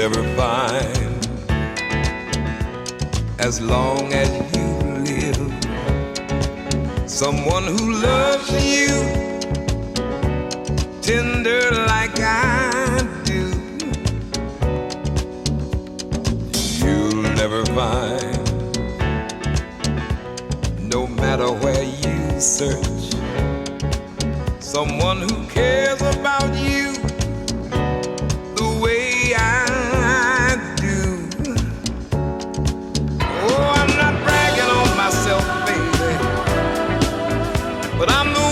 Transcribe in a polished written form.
ever find. As long as you live, someone who loves you tender like I do, you'll never find. No matter where you search, someone who cares about you the way I do. Oh, I'm not bragging on myself, baby, but I'm the